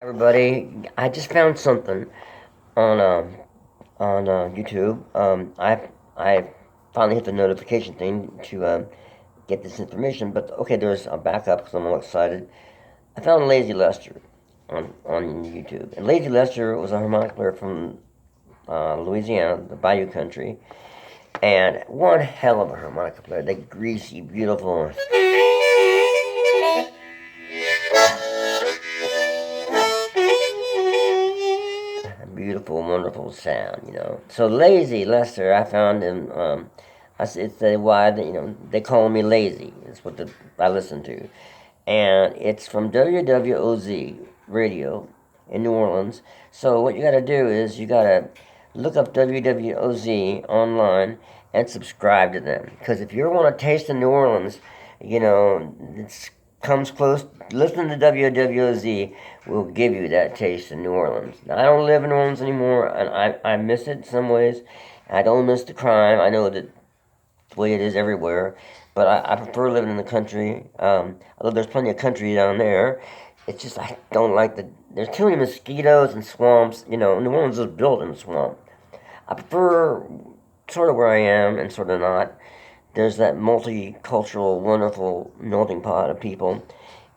Everybody, I just found something on YouTube. I finally hit the notification thing to get this information. But okay, there's a backup because I'm all excited. I found Lazy Lester on YouTube, and Lazy Lester was a harmonica player from Louisiana, the Bayou country, and one hell of a harmonica player. They greasy, beautiful. Beautiful, wonderful sound. So Lazy Lester, I found him. It's why they call me Lazy. It's what I listen to, and it's from WWOZ Radio in New Orleans. So what you got to do is you got to look up WWOZ online and subscribe to them. Because if you want to taste in New Orleans, it's comes close. Listen to WWOZ will give you that taste in New Orleans. Now, I don't live in New Orleans anymore, and I miss it in some ways. I don't miss the crime. I know that the way it is everywhere, but I prefer living in the country. Although there's plenty of country down there, it's just I don't like there's too many mosquitoes and swamps. New Orleans is built in a swamp. I prefer sort of where I am and sort of not. There's that multicultural, wonderful melting pot of people.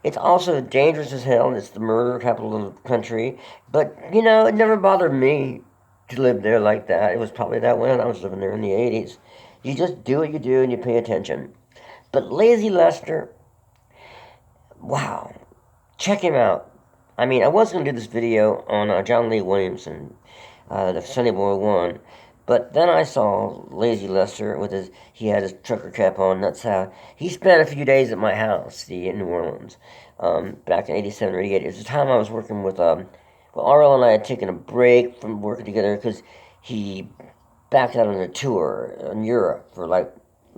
It's also dangerous as hell. It's the murder capital of the country. But, it never bothered me to live there like that. It was probably that way when I was living there in the 80s. You just do what you do and you pay attention. But Lazy Lester, wow. Check him out. I mean, I was going to do this video on John Lee Williamson, the Sonny Boy 1. But then I saw Lazy Lester he had his trucker cap on. That's how he spent a few days at my house, in New Orleans, back in '87 or '88. It was the time I was working with, RL and I had taken a break from working together because he backed out on a tour in Europe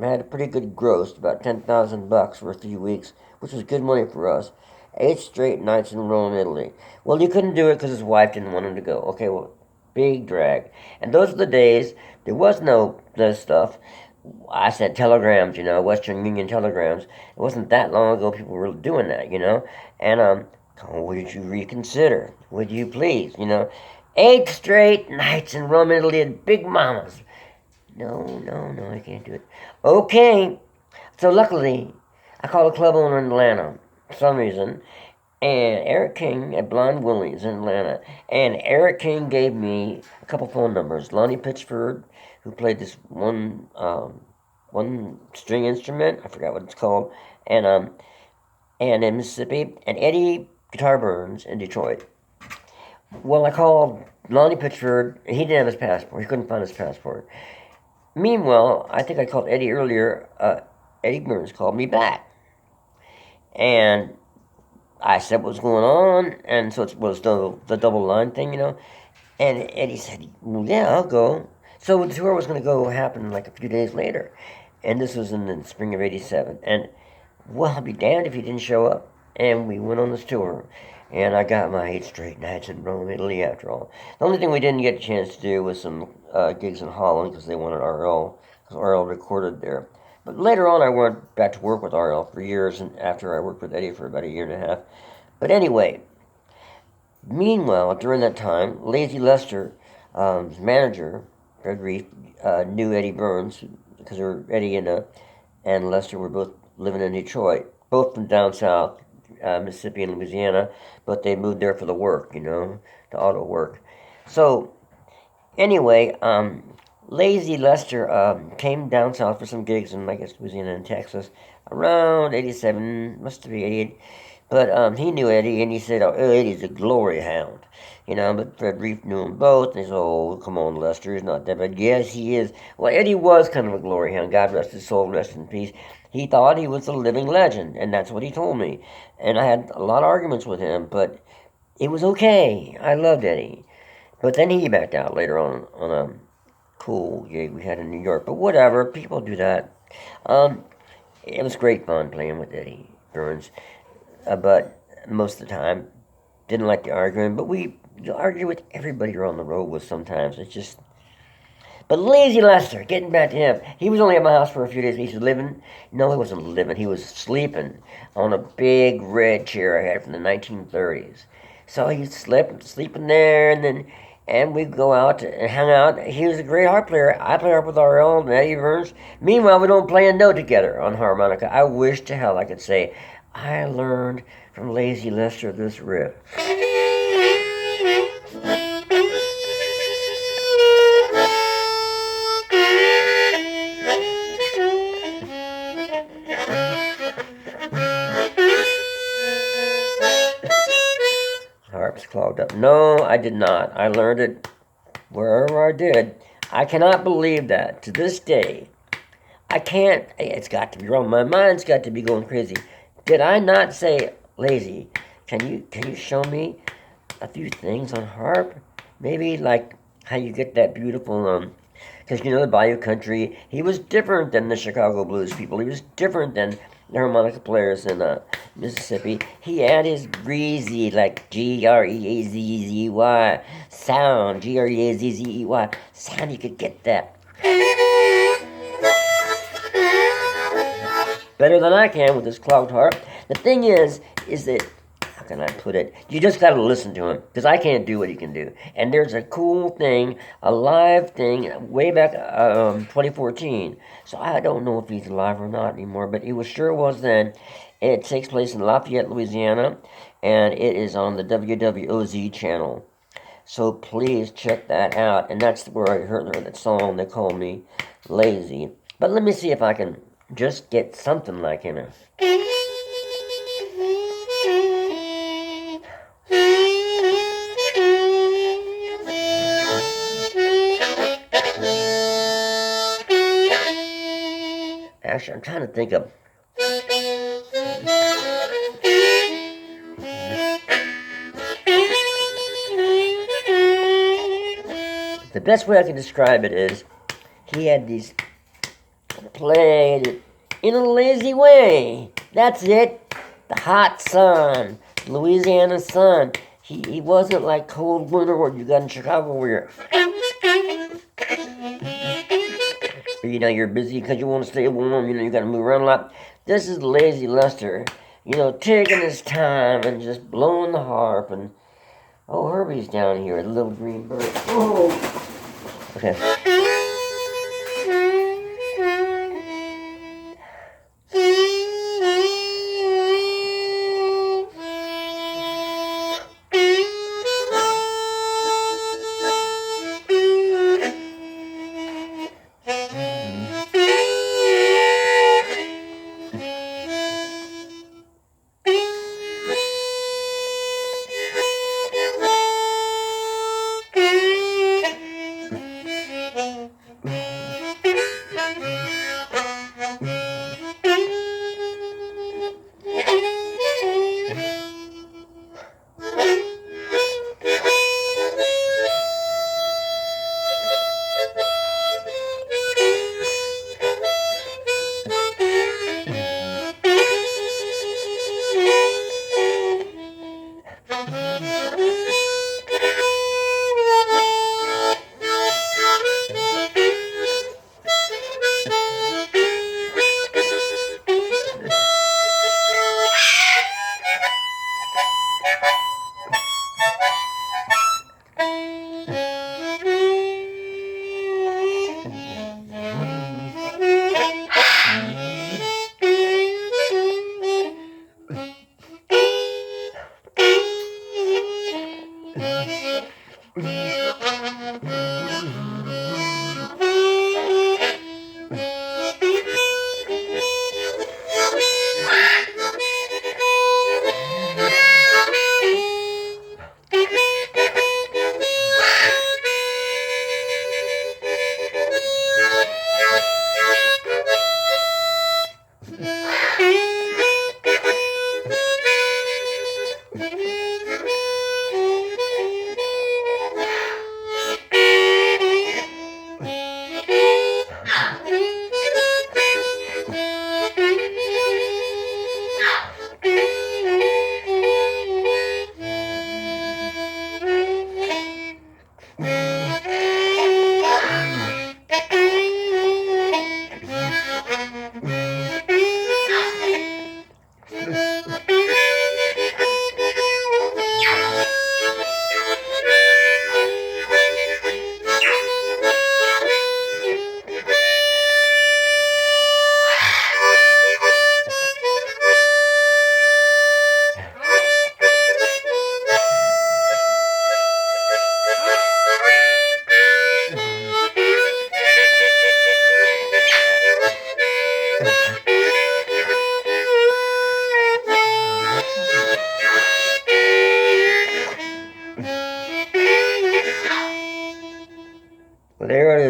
had a pretty good gross, about $10,000 for a few weeks, which was good money for us. 8 straight nights in Rome, Italy. Well, he couldn't do it because his wife didn't want him to go. Okay, well, big drag. And those are the days, there was no this stuff. I sent telegrams, Western Union telegrams. It wasn't that long ago people were doing that, And, would you reconsider? Would you please, 8 straight nights in Rome, Italy, and Big Mamas. No, I can't do it. Okay. So luckily, I called a club owner in Atlanta for some reason, and Eric King at Blind Willie's in Atlanta. And Eric King gave me a couple phone numbers. Lonnie Pitchford, who played this one string instrument, I forgot what it's called, and in Mississippi, and Eddie Guitar Burns in Detroit. Well, I called Lonnie Pitchford, and he didn't have his passport. He couldn't find his passport. Meanwhile, I think I called Eddie earlier. Eddie Burns called me back. And I said what was going on, and so it was the double line thing, And Eddie said, well, yeah, I'll go. So the tour was going to happen like a few days later. And this was in the spring of '87. And, well, I'll be damned if he didn't show up. And we went on this tour. And I got my 8 straight nights in Rome, Italy, after all. The only thing we didn't get a chance to do was some gigs in Holland because they wanted RL, because RL recorded there. But later on, I went back to work with RL for years, and after I worked with Eddie for about a year and a half. But anyway, meanwhile, during that time, Lazy Lester, his manager, Fred Reef, knew Eddie Burns, because Eddie and Lester were both living in Detroit, both from down south, Mississippi and Louisiana, but they moved there for the work, the auto work. So, anyway, Lazy Lester came down south for some gigs in, I guess, Louisiana and Texas around '87, must be '88. But he knew Eddie, and he said, oh, Eddie's a glory hound. But Fred Reef knew them both, and he said, oh, come on, Lester, he's not that bad. Yes, he is. Well, Eddie was kind of a glory hound. God rest his soul, rest in peace. He thought he was a living legend, and that's what he told me. And I had a lot of arguments with him, but it was okay. I loved Eddie. But then he backed out later on a cool gig we had in New York. But whatever, people do that. It was great fun playing with Eddie Burns. But most of the time, didn't like the arguing. But you argue with everybody you're on the road with sometimes. It's just... But Lazy Lester, getting back to him, he was only at my house for a few days. He was living... No, he wasn't living. He was sleeping on a big red chair I had from the 1930s. So he sleeping there, and we go out and hang out. He was a great harp player. I play harp with RL and Eddie Burns. Meanwhile, we don't play a note together on harmonica. I wish to hell I could say I learned from Lazy Lester this riff. Harp's clogged up. No, I did not. I learned it wherever I did. I cannot believe that to this day. I can't. It's got to be wrong. My mind's got to be going crazy. Did I not say, Lazy, can you show me a few things on harp? Maybe like how you get that beautiful because the Bayou Country. He was different than the Chicago blues people. He was different than the harmonica players in Mississippi. He had his breezy, like Greazzzy sound, Greazzzy sound. You could get that better than I can with this clogged harp. The thing is that, how can I put it? You just got to listen to him, because I can't do what he can do. And there's a cool thing, a live thing, way back 2014. So I don't know if he's alive or not anymore, but he sure was then. It takes place in Lafayette, Louisiana, and it is on the WWOZ channel. So please check that out. And that's where I heard that song, They Call Me Lazy. But let me see if I can just get something like him. Actually, I'm trying to think of... The best way I can describe it is he had these played in a lazy way. That's it. The hot sun, Louisiana sun. He wasn't like cold winter what you got in Chicago where you're busy because you want to stay warm. You got to move around a lot. This is Lazy Lester. Taking his time and just blowing the harp. And oh, Herbie's down here, the little green bird. Oh, okay.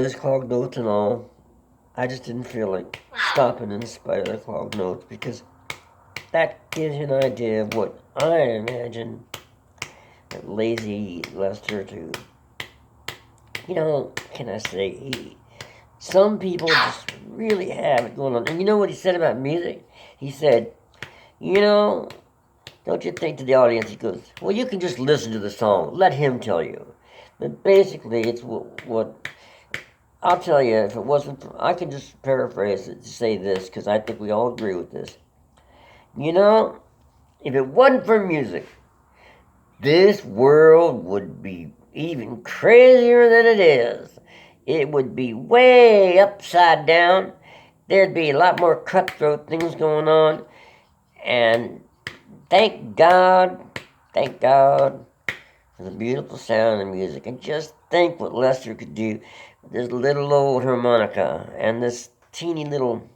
there's clogged notes and all, I just didn't feel like stopping in spite of the clogged notes, because that gives you an idea of what I imagine that lazy Lester to, can I say, some people just really have it going on. And you know what he said about music? He said, don't you think, to the audience, he goes, well, you can just listen to the song. Let him tell you. But basically, it's what I'll tell you, if it wasn't, I can just paraphrase it to say this, because I think we all agree with this. If it wasn't for music, this world would be even crazier than it is. It would be way upside down. There'd be a lot more cutthroat things going on. And thank God for the beautiful sound of music. And just think what Lester could do with this little old harmonica and this teeny little...